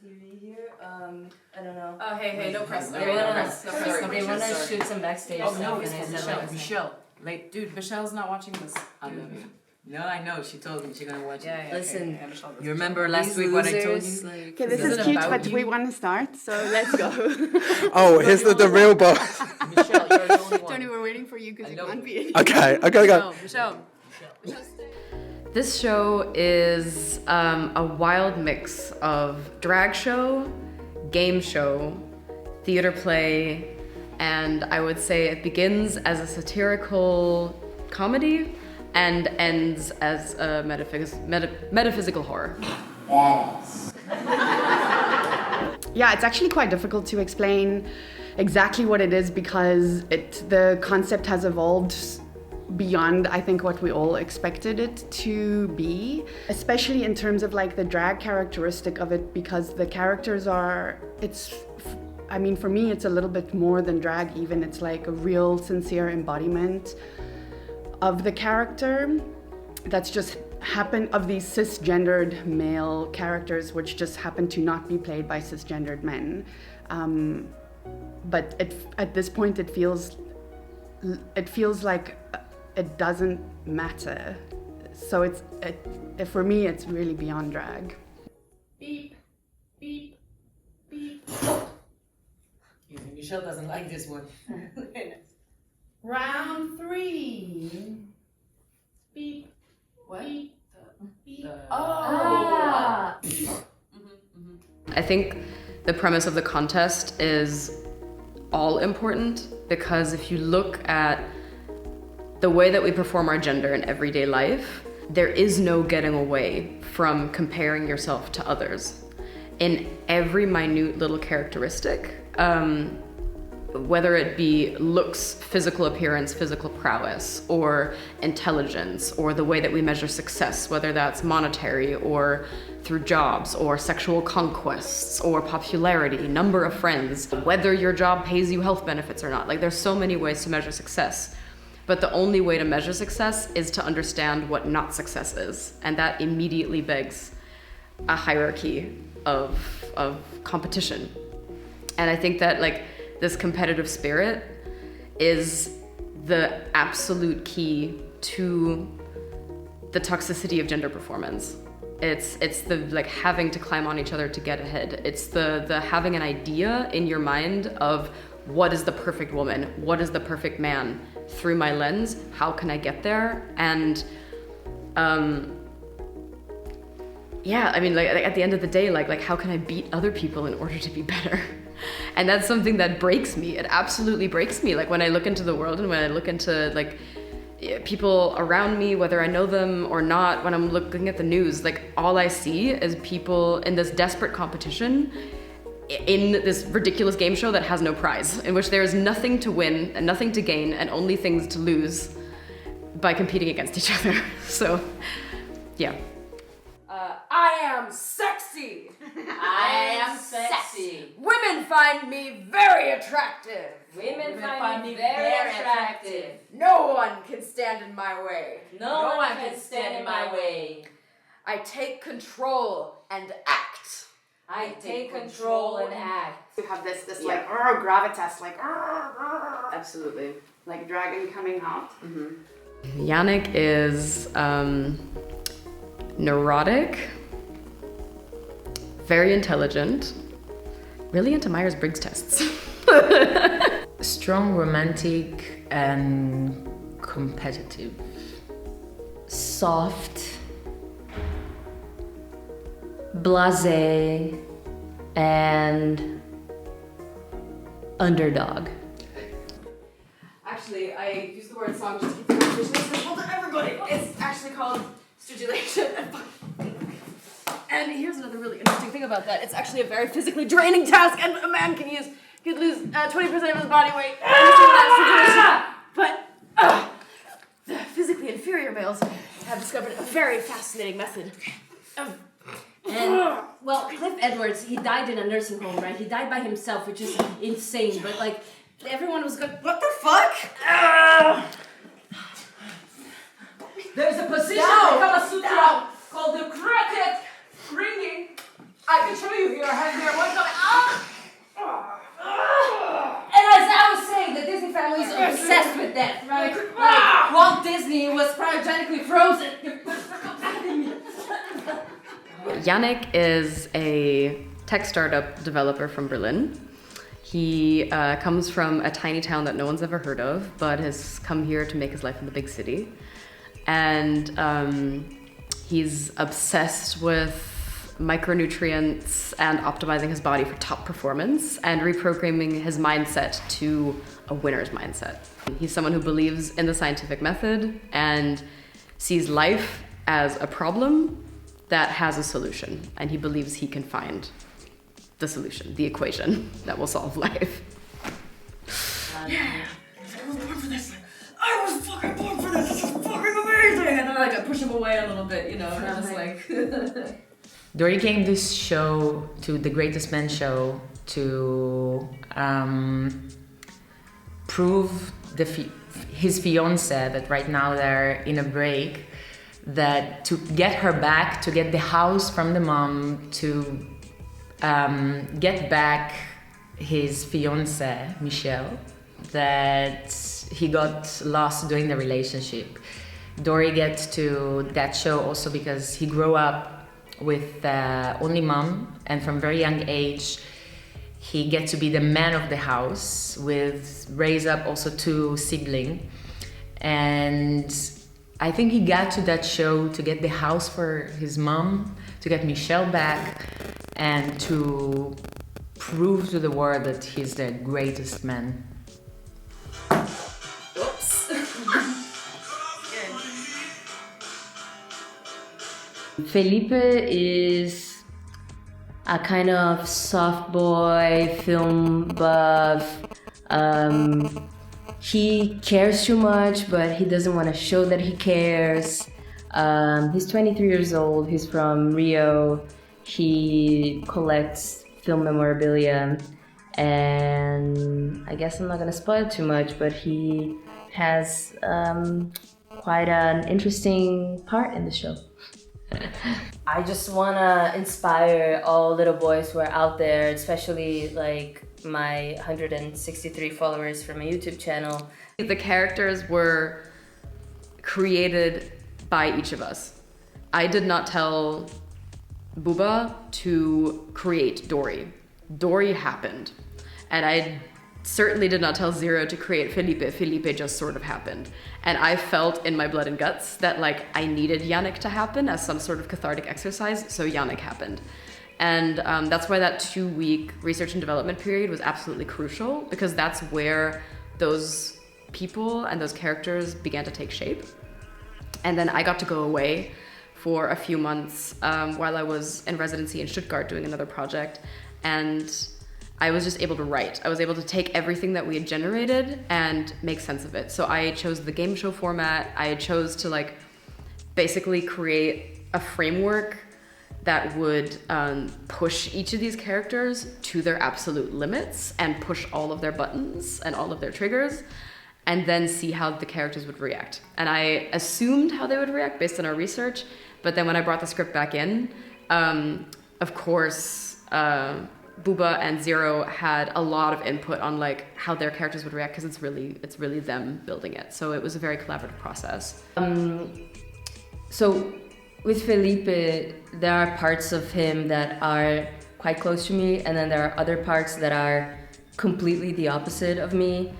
TV here. I don't know. Oh, hey, no press. They want to shoot some backstage stuff. No, and I said, Michelle. Like, dude, Michelle's not watching this. I love you. No, I know. She told me she's gonna watch it. Yeah, Listen, okay. Michelle You remember last week what I told you? Okay, this is cute, but we want to start, so let's go. Oh, here's the real boss. Michelle, you're the only one. Tony, we're waiting for you because you can't be. Okay, I gotta go. Michelle. This show is a wild mix of drag show, game show, theater play, and I would say it begins as a satirical comedy and ends as a metaphysical horror. Yeah, it's actually quite difficult to explain exactly what it is because the concept has evolved beyond, I think, what we all expected it to be, especially in terms of like the drag characteristic of it, because the characters are, I mean, for me, it's a little bit more than drag even. It's like a real sincere embodiment of the character that's just happened, of these cisgendered male characters which just happen to not be played by cisgendered men. But at this point it feels like it doesn't matter. So for me it's really beyond drag. Beep, beep, beep. Michelle doesn't like this one. Round 3. Beep. What? Beep. Beep. Oh. I think the premise of the contest is all important because if you look at the way that we perform our gender in everyday life, there is no getting away from comparing yourself to others. In every minute little characteristic, whether it be looks, physical appearance, physical prowess, or intelligence, or the way that we measure success, whether that's monetary or through jobs, or sexual conquests, or popularity, number of friends, whether your job pays you health benefits or not. Like, there's so many ways to measure success. But the only way to measure success is to understand what not success is. And that immediately begs a hierarchy of competition. And I think that, like, this competitive spirit is the absolute key to the toxicity of gender performance. It's the like having to climb on each other to get ahead. It's the having an idea in your mind of what is the perfect woman, what is the perfect man through my lens, how can I get there? And yeah, I mean, like at the end of the day, like how can I beat other people in order to be better? And that's something that breaks me. It absolutely breaks me. Like when I look into the world and when I look into like people around me, whether I know them or not, when I'm looking at the news, like all I see is people in this desperate competition in this ridiculous game show that has no prize, in which there is nothing to win and nothing to gain and only things to lose by competing against each other. So, yeah. I am sexy. I am sexy. Women find me very attractive. Women find me very attractive. No one can stand in my way. No one can stand in my way. I take control and act. I take control and act. You have this like gravitas, like Absolutely. like dragon coming out. Yannick is neurotic, very intelligent, really into Myers-Briggs tests. Strong, romantic, and competitive. Soft, blasé, and underdog. Actually, I use the word song just to keep the conversation simple to everybody. It's actually called stridulation. And here's another really interesting thing about that. It's actually a very physically draining task, and a man could lose 20% of his body weight but the physically inferior males have discovered a very fascinating method of... And, well, Cliff Edwards, he died in a nursing home, right? He died by himself, which is insane, but, like, everyone was going, what the fuck? There's a position in Kama Sutra called the cricket ringing. I can show you you are having your one going. And as I was saying, the Disney family is obsessed with death, right? Like, Walt Disney was cryogenically frozen. Yannick is a tech startup developer from Berlin. He comes from a tiny town that no one's ever heard of, but has come here to make his life in the big city. And he's obsessed with micronutrients and optimizing his body for top performance and reprogramming his mindset to a winner's mindset. He's someone who believes in the scientific method and sees life as a problem that has a solution, and he believes he can find the solution, the equation that will solve life. Yeah, I was born for this. I was fucking born for this. This is fucking amazing. And then I push him away a little bit, you know, and I was like. Dory came to this show, to the Greatest Man show, to prove his fiance that right now they're in a break, that to get her back, to get the house from the mom, to get back his fiance Michelle, that he got lost during the relationship. Dory gets to that show also because he grew up with only mom, and from very young age he gets to be the man of the house, with raise up also two siblings. And I think he got to that show to get the house for his mom, to get Michelle back, and to prove to the world that he's the greatest man. Oops. Felipe is a kind of soft boy, film buff. He cares too much, but he doesn't want to show that he cares. He's 23 years old. He's from Rio. He collects film memorabilia, and I guess I'm not gonna spoil too much, but he has quite an interesting part in the show. I just wanna inspire all little boys who are out there, especially like my 163 followers from my YouTube channel. The characters were created by each of us. I did not tell Booba to create Dory. Dory happened. And I certainly did not tell Zero to create Felipe. Felipe just sort of happened. And I felt in my blood and guts that like I needed Yannick to happen as some sort of cathartic exercise, so Yannick happened. And that's why that 2-week research and development period was absolutely crucial, because that's where those people and those characters began to take shape. And then I got to go away for a few months while I was in residency in Stuttgart doing another project. And I was just able to write. I was able to take everything that we had generated and make sense of it. So I chose the game show format. I chose to like basically create a framework that would push each of these characters to their absolute limits and push all of their buttons and all of their triggers, and then see how the characters would react. And I assumed how they would react based on our research, but then when I brought the script back in, of course, Booba and Zero had a lot of input on like how their characters would react, because it's really them building it. So it was a very collaborative process. So with Felipe, there are parts of him that are quite close to me, and then there are other parts that are completely the opposite of me.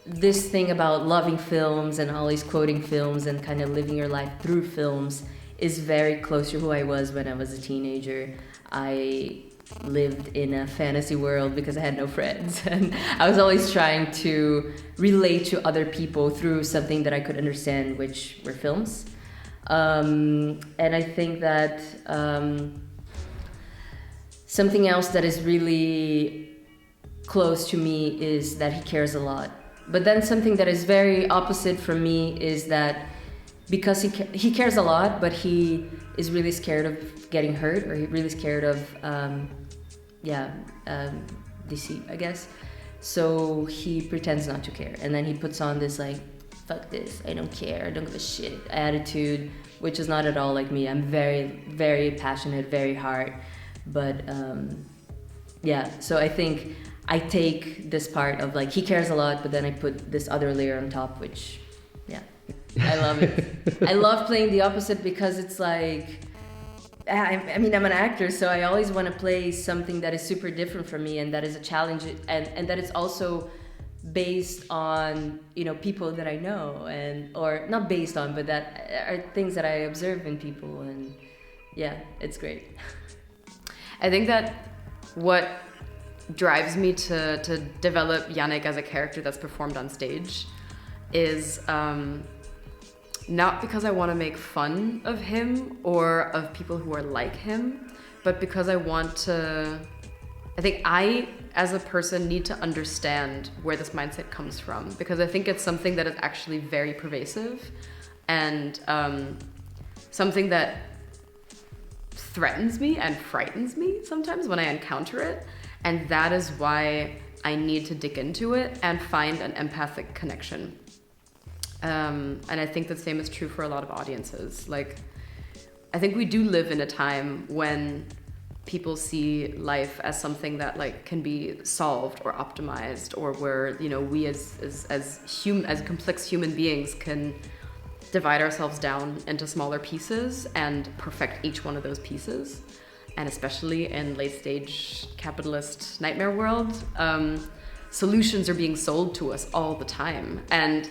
This thing about loving films and always quoting films and kind of living your life through films is very close to who I was when I was a teenager. I lived in a fantasy world because I had no friends, and I was always trying to relate to other people through something that I could understand, which were films. And I think that something else that is really close to me is that he cares a lot. But then something that is very opposite from me is that because he cares a lot, but he is really scared of getting hurt, or he's really scared of deceit, I guess. So he pretends not to care, and then he puts on this like, fuck this, I don't care, I don't give a shit attitude, which is not at all like me. I'm very, very passionate, very hard. But yeah, so I think I take this part of like he cares a lot, but then I put this other layer on top, which, yeah, I love it. I love playing the opposite because it's like, I mean, I'm an actor, so I always want to play something that is super different from me and that is a challenge, and that it's also based on, you know, people that I know, and or not based on, but that are things that I observe in people, and yeah, it's great. I think that what drives me to develop Yannick as a character that's performed on stage is not because I want to make fun of him or of people who are like him, but because I think I, as a person, need to understand where this mindset comes from, because I think it's something that is actually very pervasive and something that threatens me and frightens me sometimes when I encounter it. And that is why I need to dig into it and find an empathic connection. And I think the same is true for a lot of audiences. Like, I think we do live in a time when people see life as something that like can be solved or optimized, or where, you know, we as complex human beings can divide ourselves down into smaller pieces and perfect each one of those pieces. And especially in late stage capitalist nightmare world, solutions are being sold to us all the time. And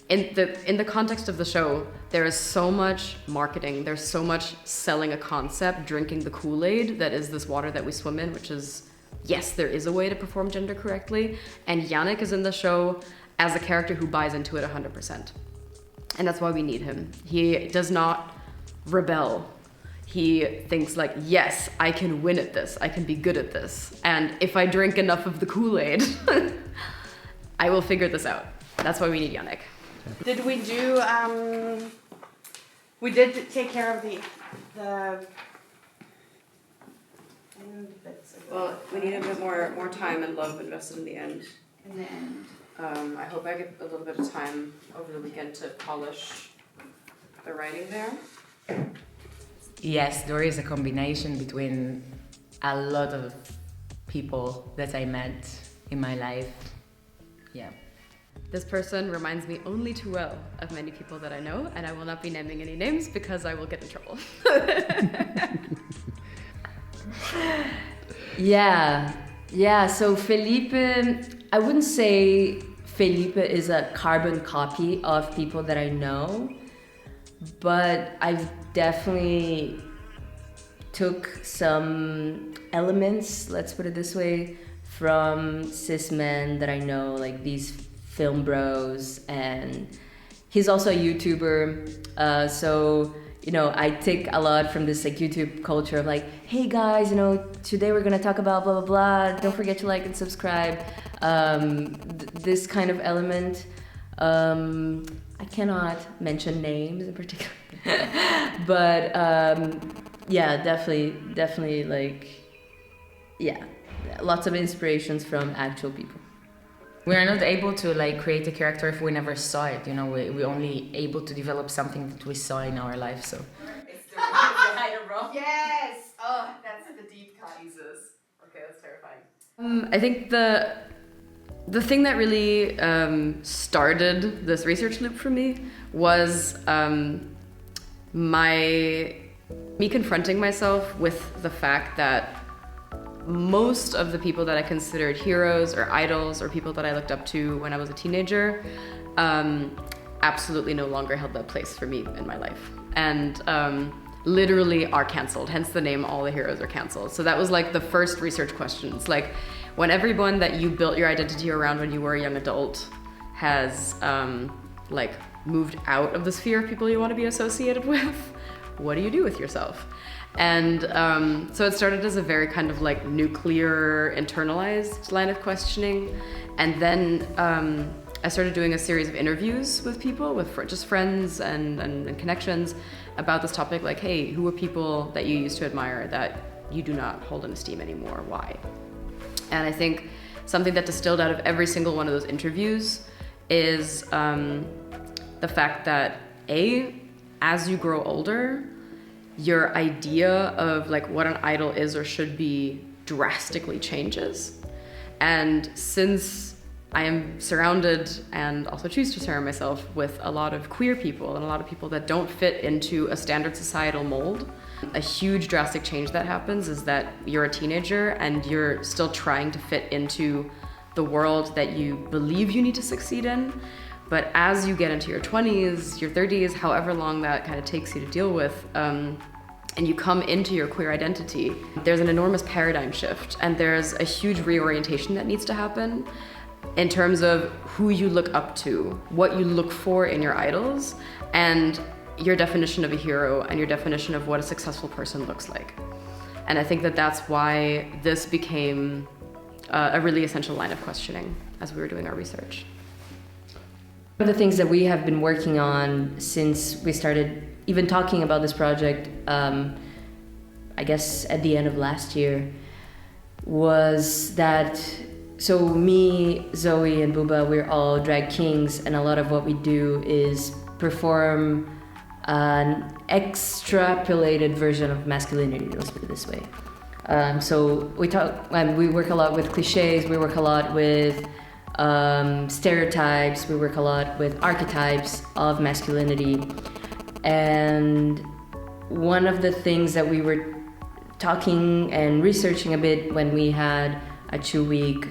in the context of the show, there is so much marketing, there's so much selling a concept, drinking the Kool-Aid that is this water that we swim in, which is, yes, there is a way to perform gender correctly. And Yannick is in the show as a character who buys into it 100%. And that's why we need him. He does not rebel. He thinks like, yes, I can win at this. I can be good at this. And if I drink enough of the Kool-Aid, I will figure this out. That's why we need Yannick. Did we do, we did take care of the bits of Well, we need a bit more time and love invested in the end. in the end. I hope I get a little bit of time over the weekend to polish the writing there. Yes, there is a combination between a lot of people that I met in my life. Yeah. This person reminds me only too well of many people that I know, and I will not be naming any names because I will get in trouble. Yeah, so Felipe, I wouldn't say Felipe is a carbon copy of people that I know, but I've definitely took some elements, let's put it this way, from cis men that I know, like these film bros, and he's also a YouTuber, so, you know, I take a lot from this like YouTube culture of like, hey guys, you know, today we're gonna talk about blah blah blah, don't forget to like and subscribe, this kind of element. I cannot mention names in particular, but yeah, definitely like, yeah, lots of inspirations from actual people. We are not able to like create a character if we never saw it, you know, we're only able to develop something that we saw in our life, so. Yes! Oh, that's the deep cut. Jesus. Okay, that's terrifying. I think the thing that really started this research loop for me was me confronting myself with the fact that most of the people that I considered heroes or idols or people that I looked up to when I was a teenager absolutely no longer held that place for me in my life, and literally are canceled, hence the name All the Heroes Are Canceled. So that was like the first research question. It's like, when everyone that you built your identity around when you were a young adult has like moved out of the sphere of people you want to be associated with, what do you do with yourself? And so it started as a very kind of like nuclear internalized line of questioning, and then I started doing a series of interviews with people, with just friends and connections about this topic, like, hey, who are people that you used to admire that you do not hold in esteem anymore? Why? And I think something that distilled out of every single one of those interviews is the fact that, as you grow older, your idea of like what an idol is or should be drastically changes. And since I am surrounded and also choose to surround myself with a lot of queer people and a lot of people that don't fit into a standard societal mold, a huge drastic change that happens is that you're a teenager and you're still trying to fit into the world that you believe you need to succeed in. But as you get into your 20s, your 30s, however long that kind of takes you to deal with, and you come into your queer identity, there's an enormous paradigm shift and there's a huge reorientation that needs to happen in terms of who you look up to, what you look for in your idols, and your definition of a hero and your definition of what a successful person looks like. And I think that that's why this became a really essential line of questioning as we were doing our research. One of the things that we have been working on since we started even talking about this project, I guess at the end of last year, was that, so me, Zoe, and Buba, we're all drag kings, and a lot of what we do is perform an extrapolated version of masculinity, let's put it this way. So we work a lot with cliches, we work a lot with stereotypes, we work a lot with archetypes of masculinity. And one of the things that we were talking and researching a bit when we had a 2-week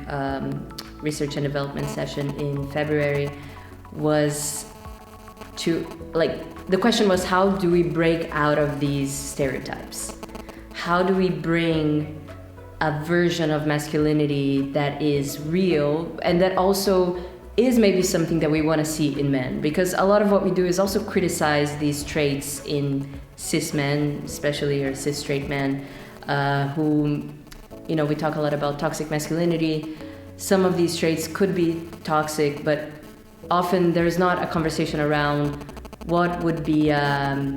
research and development session in February was the question was, how do we break out of these stereotypes? How do we bring a version of masculinity that is real and that also is maybe something that we want to see in men? Because a lot of what we do is also criticize these traits in cis men, especially, or cis straight men, who, we talk a lot about toxic masculinity. Some of these traits could be toxic, but often there's not a conversation around what would be, a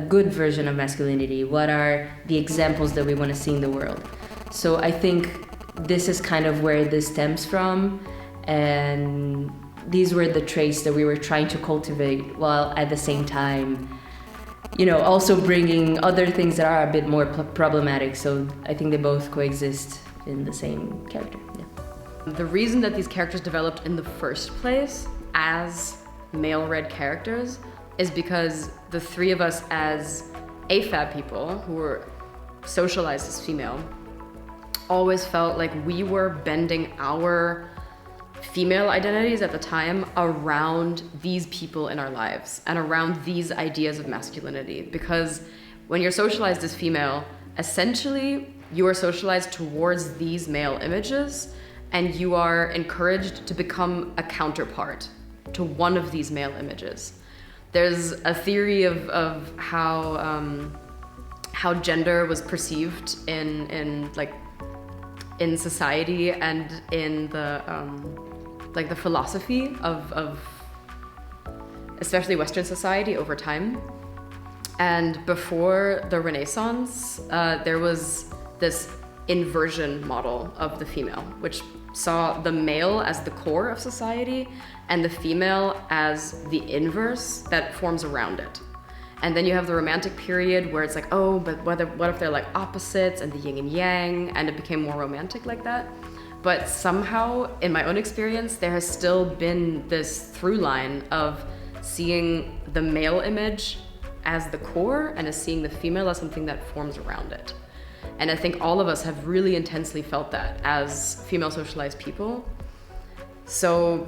good version of masculinity. What are the examples that we want to see in the world? So I think this is kind of where this stems from, and these were the traits that we were trying to cultivate, while at the same time, also bringing other things that are a bit more problematic. So I think they both coexist in the same character. Yeah. The reason that these characters developed in the first place as male-read characters is because the three of us as AFAB people who were socialized as female always felt like we were bending our female identities at the time around these people in our lives and around these ideas of masculinity. Because when you're socialized as female, essentially you are socialized towards these male images and you are encouraged to become a counterpart to one of these male images. There's a theory of how gender was perceived in society and in the philosophy of especially Western society over time. And before the Renaissance, there was this inversion model of the female, which saw the male as the core of society and the female as the inverse that forms around it. And then you have the Romantic period where it's like, oh, but what if they're like opposites, and the yin and yang, and it became more romantic like that. But somehow, in my own experience, there has still been this through line of seeing the male image as the core and as seeing the female as something that forms around it. And I think all of us have really intensely felt that as female socialized people. So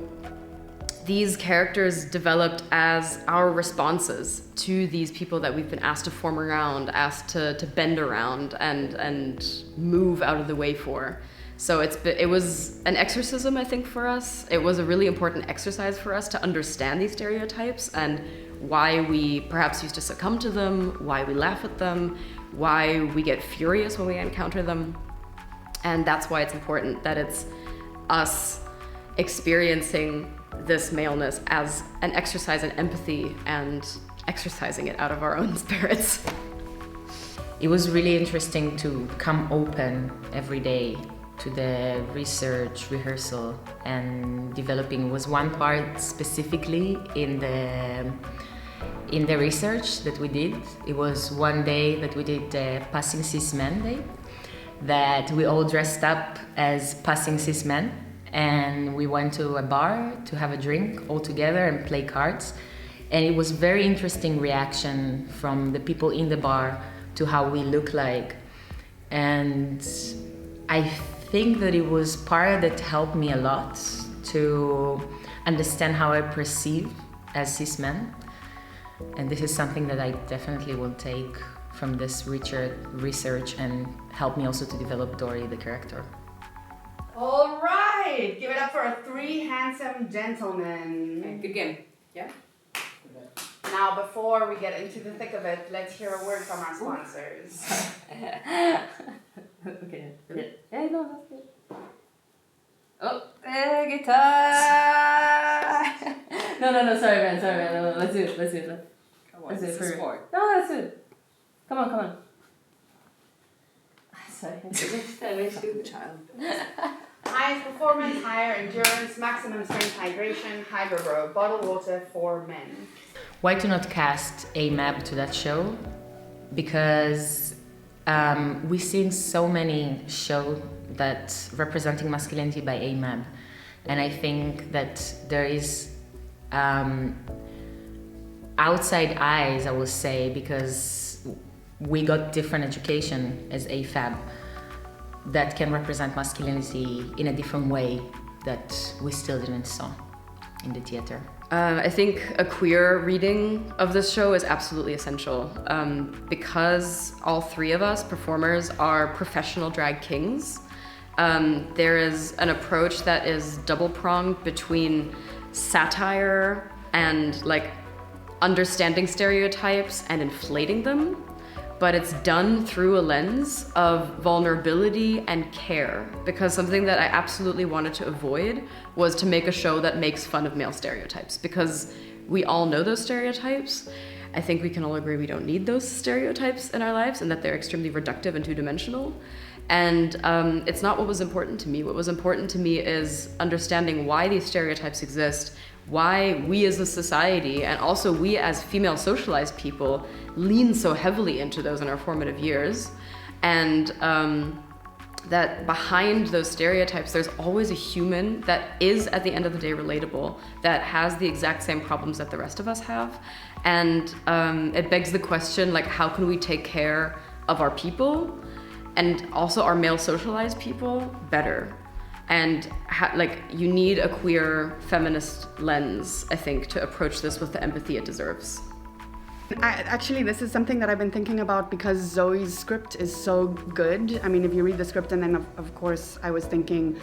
these characters developed as our responses to these people that we've been asked to form around, asked to bend around and move out of the way for. So it was an exorcism, I think, for us. It was a really important exercise for us to understand these stereotypes and why we perhaps used to succumb to them, why we laugh at them, why we get furious when we encounter them. And that's why it's important that it's us experiencing this maleness as an exercise in empathy and exercising it out of our own spirits. It was really interesting to come open every day to the research, rehearsal, and developing was one part specifically in in the research that we did. It was one day that we did Passing Cis Men Day, that we all dressed up as passing cis men, and we went to a bar to have a drink all together and play cards. And it was very interesting reaction from the people in the bar to how we look like. And I think that it was part that helped me a lot to understand how I perceive as cis men. And this is something that I definitely will take from this research and help me also to develop Dory, the character. All right, give it up for our three handsome gentlemen. Good game. Yeah? Now, before we get into the thick of it, let's hear a word from our sponsors. Okay. Yeah, no, that's good. Oh, guitar! No, sorry, man. No, let's do it. Come on, let's do it for sport. No, let's do it. Come on. Sorry. Child. Highest performance, higher endurance, maximum strength hydration, Hydrobro, bottled water for men. Why to not cast AMAB to that show? Because we've seen so many shows that representing masculinity by AMAB, and I think that there is outside eyes, I will say, because we got different education as AFAB that can represent masculinity in a different way that we still didn't saw in the theater. I think a queer reading of this show is absolutely essential because all three of us performers are professional drag kings. There is an approach that is double-pronged between satire and like understanding stereotypes and inflating them, but it's done through a lens of vulnerability and care, because something that I absolutely wanted to avoid was to make a show that makes fun of male stereotypes, because we all know those stereotypes. I think we can all agree we don't need those stereotypes in our lives and that they're extremely reductive and two-dimensional. And it's not what was important to me. What was important to me is understanding why these stereotypes exist, why we as a society, and also we as female socialized people, lean so heavily into those in our formative years. And that behind those stereotypes, there's always a human that is, at the end of the day, relatable, that has the exact same problems that the rest of us have. And it begs the question, like, how can we take care of our people and also our male socialized people better? And you need a queer feminist lens, I think, to approach this with the empathy it deserves. Actually, this is something that I've been thinking about because Zoe's script is so good. I mean, if you read the script, and then of course I was thinking,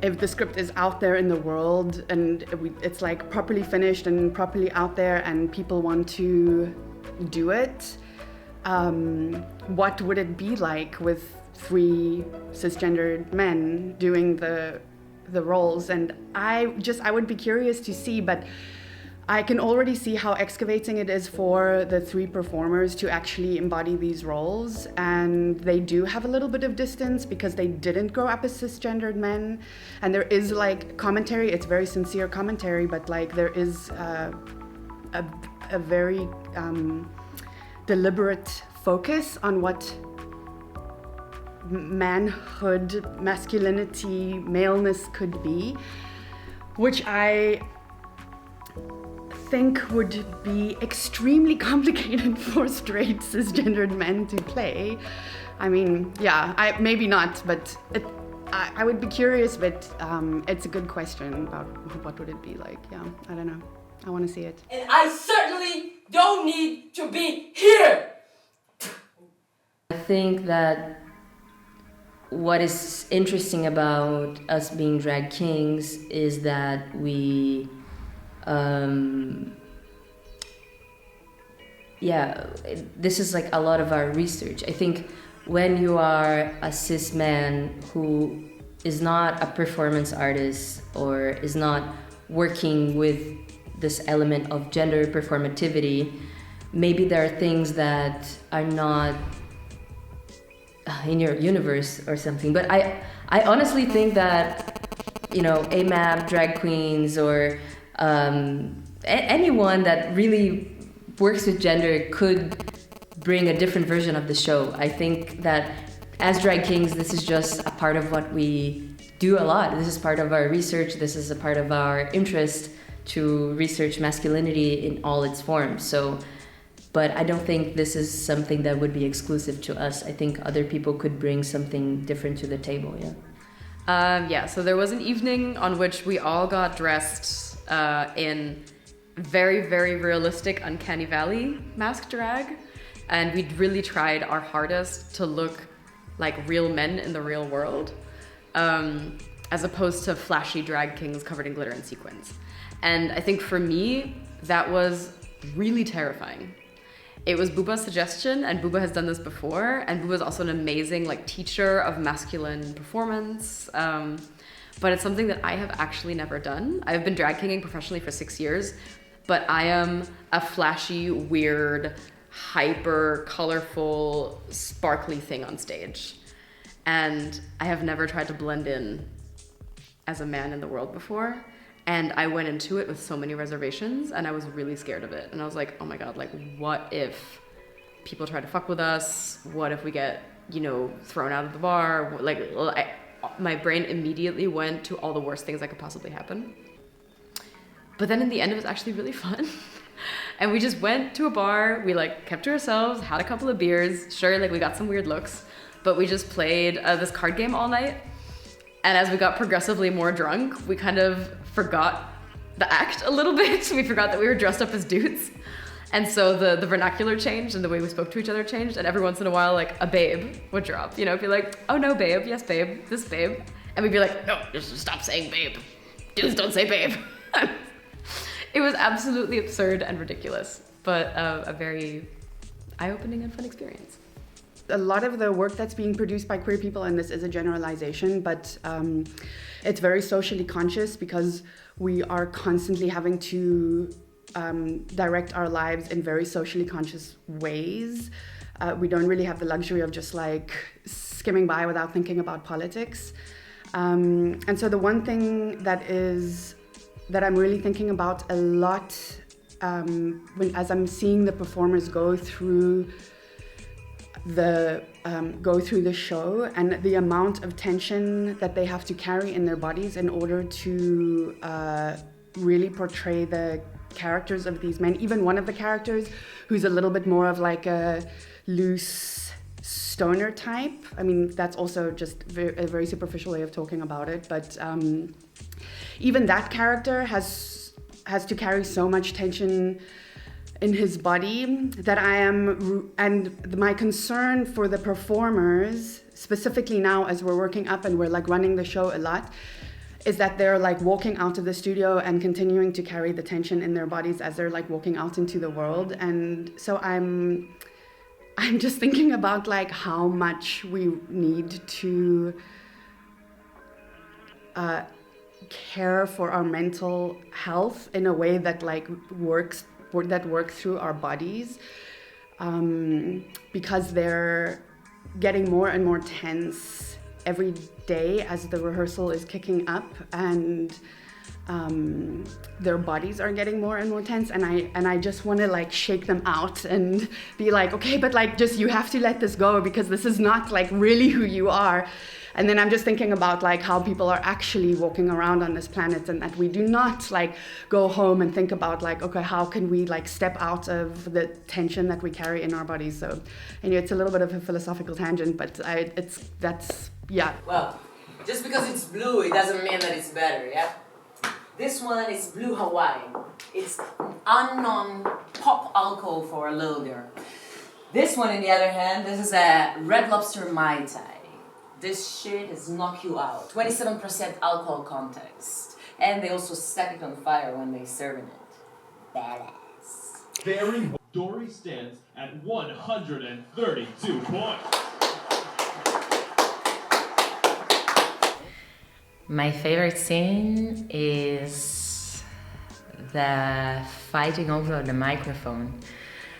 if the script is out there in the world and it's like properly finished and properly out there and people want to do it, what would it be like with three cisgendered men doing the roles? And I would be curious to see, but I can already see how excavating it is for the three performers to actually embody these roles. And they do have a little bit of distance because they didn't grow up as cisgendered men. And there is like commentary, it's very sincere commentary, but like there is a very deliberate focus on what manhood, masculinity, maleness could be, which I think would be extremely complicated for straight cisgendered men to play. I mean, yeah, maybe not, but I would be curious, but it's a good question about what would it be like. Yeah, I don't know. I want to see it. And I certainly don't need to be here! I think that what is interesting about us being drag kings is that we this is like a lot of our research. I think when you are a cis man who is not a performance artist or is not working with this element of gender performativity, maybe there are things that are not in your universe or something. But I honestly think that, you know, AMAB drag queens or anyone that really works with gender could bring a different version of the show. I think that as drag kings, this is just a part of what we do a lot. This is part of our research. This is a part of our interest to research masculinity in all its forms. So, but I don't think this is something that would be exclusive to us. I think other people could bring something different to the table, yeah. So there was an evening on which we all got dressed in very, very realistic Uncanny Valley mask drag. And we'd really tried our hardest to look like real men in the real world, as opposed to flashy drag kings covered in glitter and sequins. And I think for me, that was really terrifying. It was Booba's suggestion, and Booba has done this before, and Booba's also an amazing teacher of masculine performance. But it's something that I have actually never done. I've been drag kinging professionally for 6 years, but I am a flashy, weird, hyper, colorful, sparkly thing on stage. And I have never tried to blend in as a man in the world before. And I went into it with so many reservations, and I was really scared of it. And I was like, oh my God, what if people try to fuck with us? What if we get, thrown out of the bar? My brain immediately went to all the worst things that could possibly happen. But then in the end, it was actually really fun. And we just went to a bar, we kept to ourselves, had a couple of beers. Sure, we got some weird looks, but we just played this card game all night. And as we got progressively more drunk, we kind of forgot the act a little bit. We forgot that we were dressed up as dudes. And so the vernacular changed and the way we spoke to each other changed. And every once in a while, a babe would drop, be like, oh no, babe, yes, babe, this babe. And we'd be like, no, just stop saying babe. Dudes don't say babe. It was absolutely absurd and ridiculous, but a very eye-opening and fun experience. A lot of the work that's being produced by queer people, and this is a generalization, but it's very socially conscious because we are constantly having to direct our lives in very socially conscious ways. We don't really have the luxury of just skimming by without thinking about politics. And so the one thing that I'm really thinking about a lot as I'm seeing the performers go through the show, and the amount of tension that they have to carry in their bodies in order to really portray the characters of these men. Even one of the characters, who's a little bit more of a loose stoner type. I mean, that's also just a very superficial way of talking about it, but even that character has to carry so much tension in his body that and my concern for the performers, specifically now as we're working up and we're running the show a lot, is that they're walking out of the studio and continuing to carry the tension in their bodies as they're walking out into the world. And so I'm just thinking about how much we need to care for our mental health in a way that works through our bodies, because they're getting more and more tense every day as the rehearsal is kicking up, and their bodies are getting more and more tense, and I just want to shake them out and be okay, but just you have to let this go because this is not really who you are. And then I'm just thinking about how people are actually walking around on this planet, and that we do not go home and think about okay, how can we step out of the tension that we carry in our bodies. So it's a little bit of a philosophical tangent, but that's Well, just because it's blue, it doesn't mean that it's better, yeah? This one is Blue Hawaiian. It's unknown pop alcohol for a little girl. This one, on the other hand, this is a Red Lobster Mai Tai. This shit is knock you out. 27% alcohol content. And they also set it on fire when they serve it. Badass. Dory stands at 132 points. My favorite scene is the fighting over the microphone.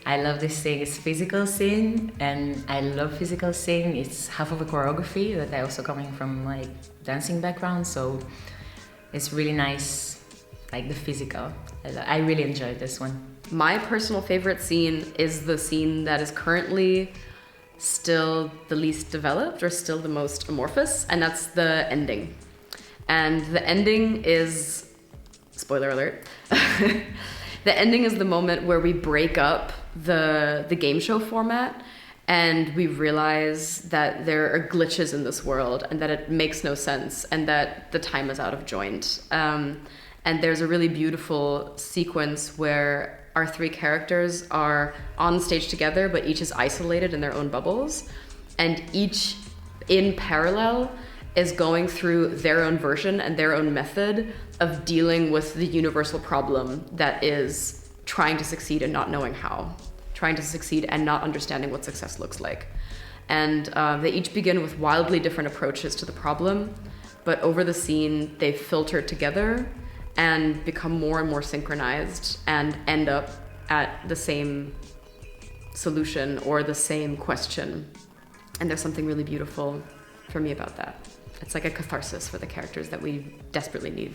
I love this thing. It's physical scene, and I love physical scene. It's half of a choreography, but I also coming from dancing background, so it's really nice like the physical. I really enjoyed this one. My personal favorite scene is the scene that is currently still the least developed or still the most amorphous, and that's the ending. And the ending is, spoiler alert, the ending is the moment where we break up the game show format and we realize that there are glitches in this world and that it makes no sense and that the time is out of joint. And there's a really beautiful sequence where our three characters are on stage together, but each is isolated in their own bubbles, and each in parallel is going through their own version and their own method of dealing with the universal problem that is trying to succeed and not knowing how, trying to succeed and not understanding what success looks like. And they each begin with wildly different approaches to the problem, but over the scene, they filter together and become more and more synchronized and end up at the same solution or the same question. And there's something really beautiful for me about that. It's like a catharsis for the characters that we desperately need.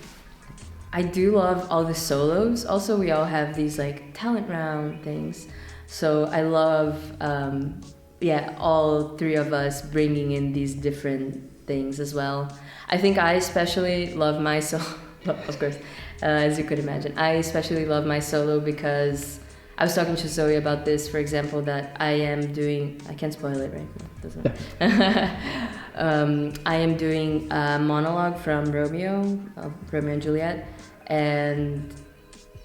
I do love all the solos. Also, we all have these like talent round things. So I love, all three of us bringing in these different things as well. I think I especially love my solo. Of course, as you could imagine. I especially love my solo because I was talking to Zoe about this, for example, that I am doing, I can't spoil it, right? No, doesn't. I am doing a monologue from Romeo and Juliet, and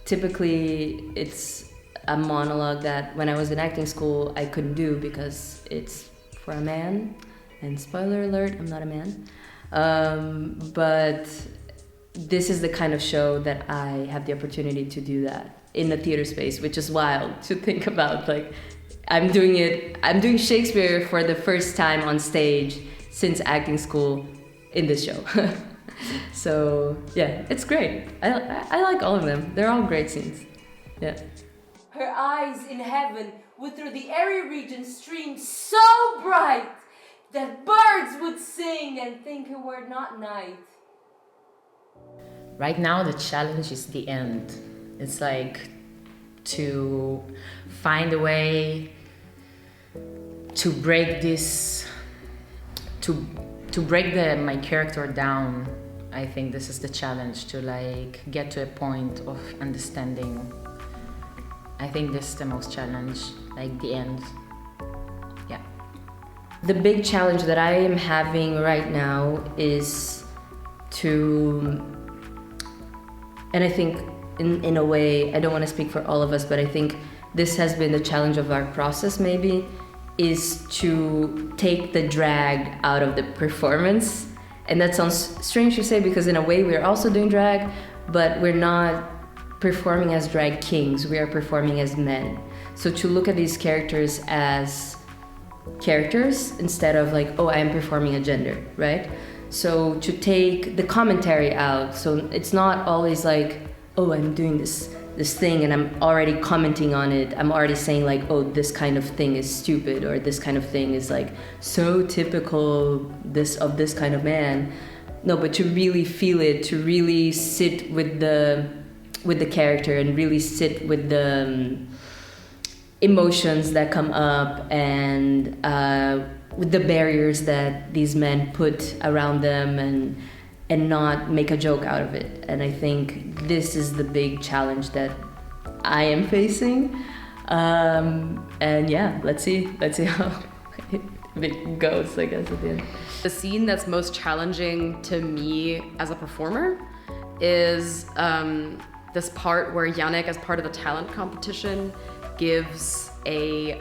typically it's a monologue that when I was in acting school I couldn't do because it's for a man, and spoiler alert, I'm not a man. But this is the kind of show that I have the opportunity to do that in the theater space, which is wild to think about. Like, I'm doing Shakespeare for the first time on stage since acting school in this show. So yeah, it's great. I like all of them. They're all great scenes. Yeah. Her eyes in heaven would through the airy region stream so bright that birds would sing and think it were not night. Right now, the challenge is the end. It's like to find a way to break this, to break my character down. I think this is the challenge, to like get to a point of understanding. I think this is the most challenge, like the end. Yeah. The big challenge that I am having right now is to, and I think in a way, I don't want to speak for all of us, but I think this has been the challenge of our process maybe, is to take the drag out of the performance. And that sounds strange to say because in a way we're also doing drag, but we're not performing as drag kings, we are performing as men. So to look at these characters as characters instead of like, oh, I am performing a gender, right? So to take the commentary out, so it's not always like, oh, I'm doing this thing and I'm already commenting on it. I'm already saying like, oh, this kind of thing is stupid, or this kind of thing is like so typical of this kind of man. No, but to really feel it, to really sit with the character and really sit with the emotions that come up and with the barriers that these men put around them and not make a joke out of it. And I think this is the big challenge that I am facing. And yeah, let's see how it goes, I guess, at the end. The scene that's most challenging to me as a performer is this part where Yannick, as part of the talent competition, gives a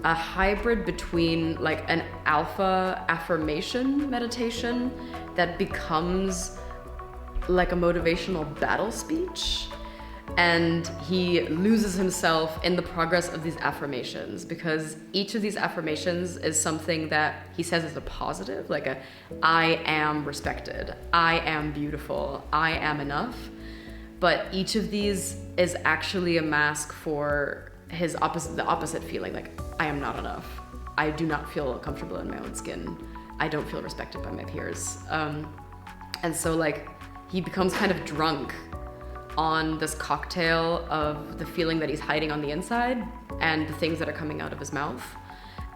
hybrid between like an alpha affirmation meditation that becomes like a motivational battle speech, and he loses himself in the progress of these affirmations, because each of these affirmations is something that he says is a positive, like a I am respected, I am beautiful, I am enough. But each of these is actually a mask for the opposite feeling, like I am not enough. I do not feel comfortable in my own skin. I don't feel respected by my peers. And so like he becomes kind of drunk on this cocktail of the feeling that he's hiding on the inside and the things that are coming out of his mouth.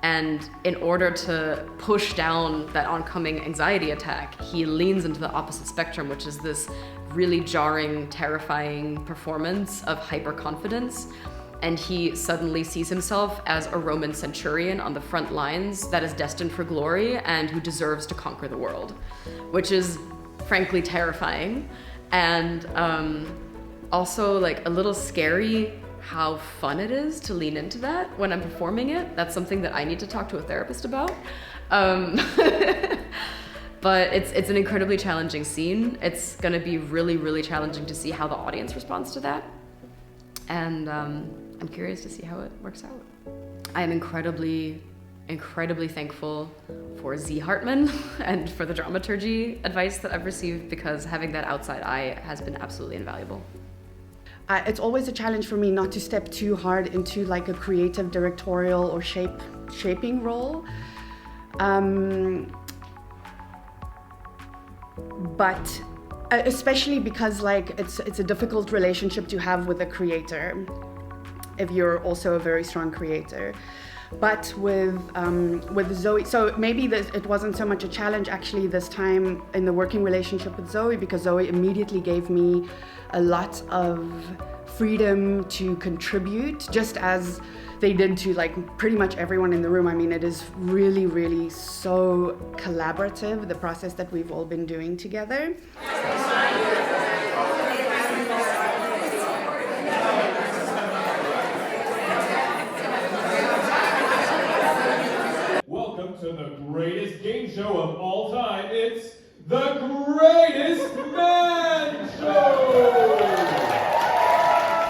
And in order to push down that oncoming anxiety attack, he leans into the opposite spectrum, which is this really jarring, terrifying performance of hyperconfidence. And he suddenly sees himself as a Roman centurion on the front lines that is destined for glory and who deserves to conquer the world, which is frankly terrifying. And also like a little scary how fun it is to lean into that when I'm performing it. That's something that I need to talk to a therapist about. But it's an incredibly challenging scene. It's gonna be really, really challenging to see how the audience responds to that. And I'm curious to see how it works out. I am incredibly thankful for Z Hartman and for the dramaturgy advice that I've received, because having that outside eye has been absolutely invaluable. It's always a challenge for me not to step too hard into like a creative directorial or shaping role. But especially because like it's a difficult relationship to have with a creator if you're also a very strong creator. But with Zoe, so maybe it wasn't so much a challenge actually this time in the working relationship with Zoe, because Zoe immediately gave me a lot of freedom to contribute, just as they did to like pretty much everyone in the room. I mean, it is really, really so collaborative, the process that we've all been doing together. Welcome to the greatest game show of all time. It's the Greatest Man Show!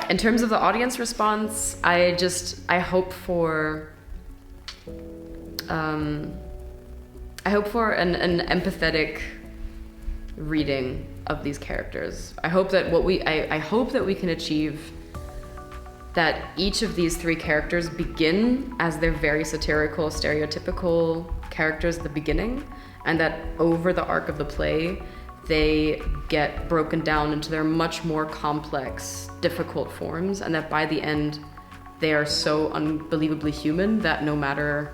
In terms of the audience response, I hope for an empathetic reading of these characters. I hope that I hope that we can achieve that each of these three characters begin as their very satirical, stereotypical characters at the beginning, and that over the arc of the play, they get broken down into their much more complex, difficult forms, and that by the end, they are so unbelievably human that no matter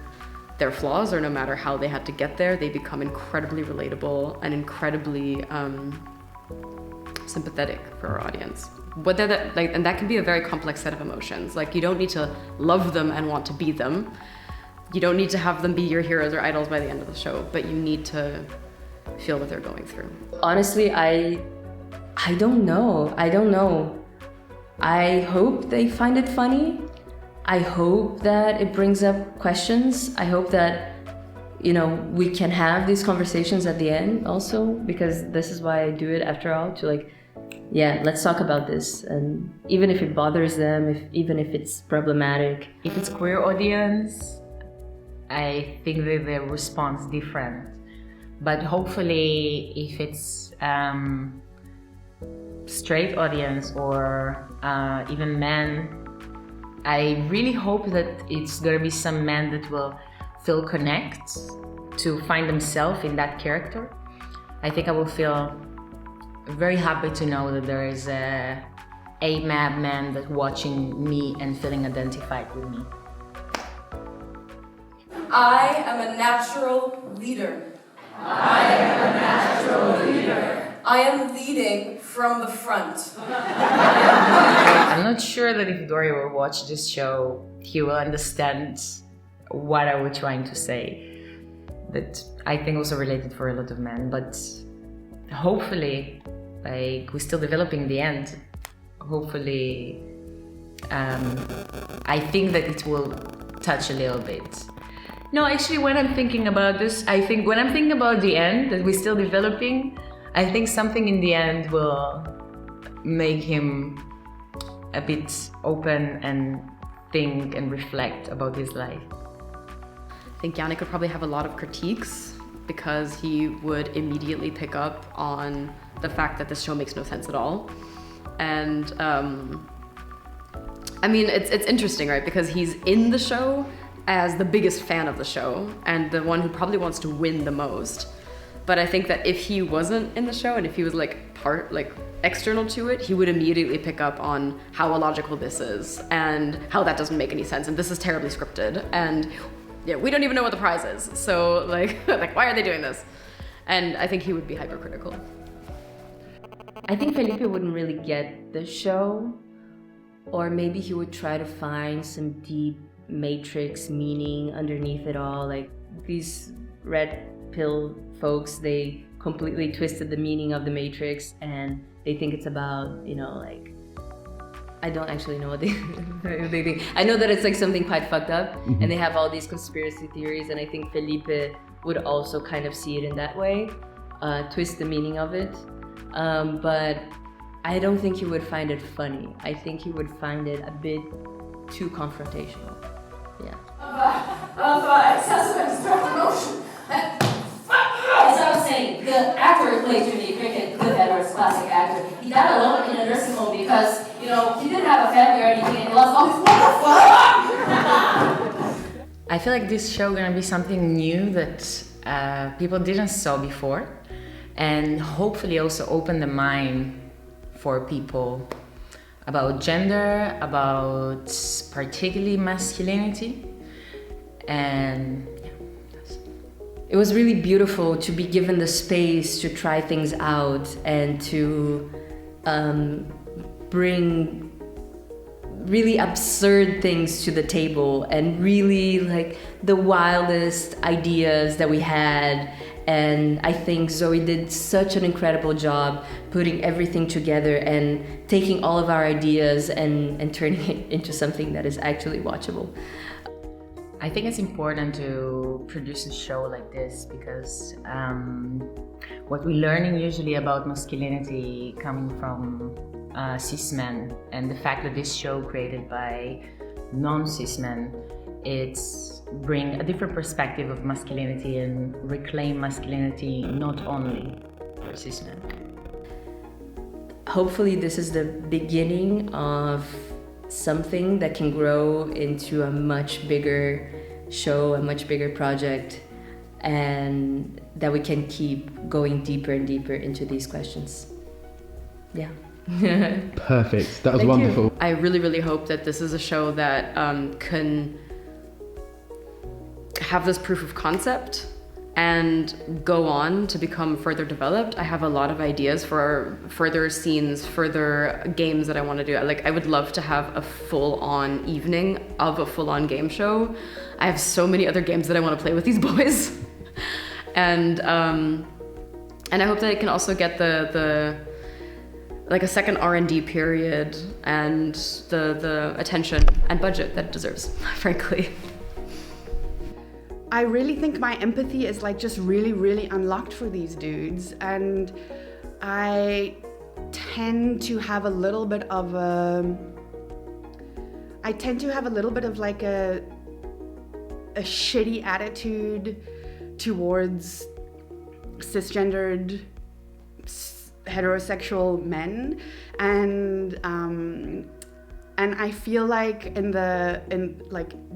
their flaws or no matter how they had to get there, they become incredibly relatable and incredibly sympathetic for our audience. Whether that, like, and that can be a very complex set of emotions. Like, you don't need to love them and want to be them. You don't need to have them be your heroes or idols by the end of the show, but you need to feel what they're going through. Honestly, I don't know. I hope they find it funny. I hope that it brings up questions. I hope that, you know, we can have these conversations at the end also, because this is why I do it after all, to like, yeah, let's talk about this. And even if it bothers them, even if it's problematic. If it's queer audience, I think that the response different. But hopefully, if it's straight audience or even men, I really hope that it's gonna be some men that will feel connect to find themselves in that character. I think I will feel very happy to know that there is a mad man that's watching me and feeling identified with me. I am a natural leader. I am leading from the front. I'm not sure that if Dory will watch this show, he will understand what I was trying to say. That I think also related for a lot of men, but hopefully, like, we're still developing the end. Hopefully, I think that it will touch a little bit. No, actually, when I'm thinking about this, I think when I'm thinking about the end that we're still developing, I think something in the end will make him a bit open and think and reflect about his life. I think Yannick would probably have a lot of critiques because he would immediately pick up on the fact that this show makes no sense at all. And I mean, it's interesting, right? Because he's in the show as the biggest fan of the show and the one who probably wants to win the most. But I think that if he wasn't in the show and if he was like external to it, he would immediately pick up on how illogical this is and how that doesn't make any sense and this is terribly scripted and yeah, we don't even know what the prize is. So like why are they doing this? And I think he would be hypercritical. I think Felipe wouldn't really get the show, or maybe he would try to find some deep Matrix meaning underneath it all. Like these red pill folks, they completely twisted the meaning of the Matrix and they think it's about, you know, like, I don't actually know what they think. I know that it's like something quite fucked up and they have all these conspiracy theories, and I think Felipe would also kind of see it in that way, twist the meaning of it. But I don't think he would find it funny. I think he would find it a bit too confrontational. Yeah. Excessive expressive emotion. As I was saying, the actor who plays Jimmy Cricket, Cliff Edwards, classic actor, he died alone in a nursing home because, you know, he didn't have a family or anything and he lost all his what the fuck? I feel like this show gonna be something new that people didn't saw before, and hopefully also open the mind for people about gender, about particularly masculinity, and it was really beautiful to be given the space to try things out and to bring really absurd things to the table and really like the wildest ideas that we had. And I think Zoe did such an incredible job putting everything together and taking all of our ideas and turning it into something that is actually watchable. I think it's important to produce a show like this because what we're learning usually about masculinity coming from cis men, and the fact that this show created by non-cis men, it's bring a different perspective of masculinity and reclaim masculinity not only for cis men. Hopefully this is the beginning of something that can grow into a much bigger show, a much bigger project, and that we can keep going deeper and deeper into these questions. Yeah. Perfect. That was Thank wonderful. you. I really, really hope that this is a show that can have this proof of concept and go on to become further developed. I have a lot of ideas for further scenes, further games that I want to do. Like, I would love to have a full-on evening of a full-on game show. I have so many other games that I want to play with these boys. And I hope that it can also get the like a second R&D period and the attention and budget that it deserves, frankly. I really think my empathy is like just really, really unlocked for these dudes, and I tend to have a little bit of like a shitty attitude towards cisgendered heterosexual men, and I feel like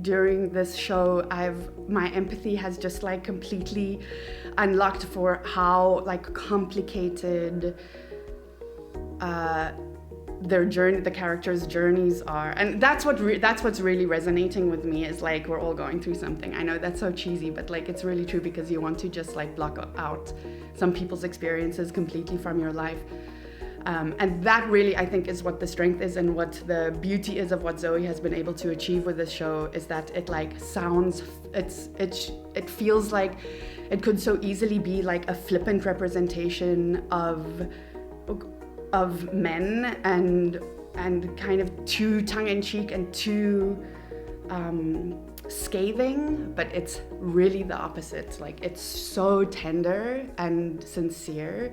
during this show my empathy has just like completely unlocked for how like complicated the characters' journeys are, and that's what's really resonating with me, is like we're all going through something. I know that's so cheesy, but like it's really true, because you want to just like block out some people's experiences completely from your life. And that really, I think, is what the strength is, and what the beauty is of what Zoe has been able to achieve with this show, is that it like it feels like it could so easily be like a flippant representation of men, and kind of too tongue-in-cheek and too scathing, but it's really the opposite. Like, it's so tender and sincere.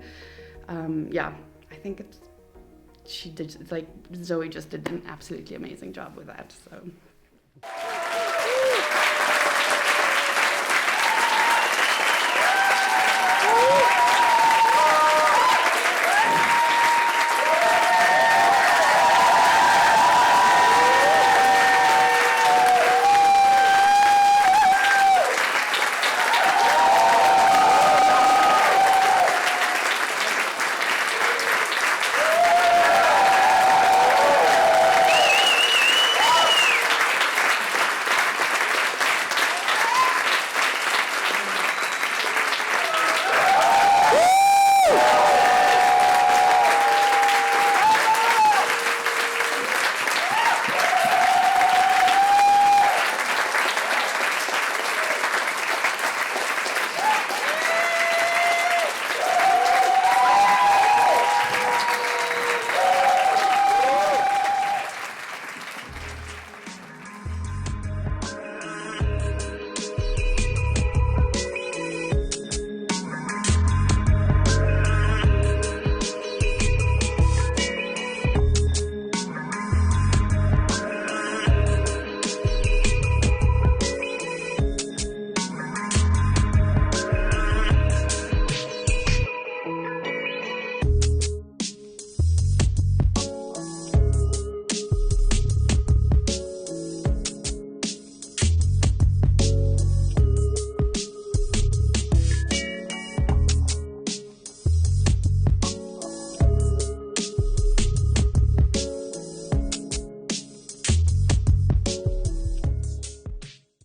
I think Zoe just did an absolutely amazing job with that. So.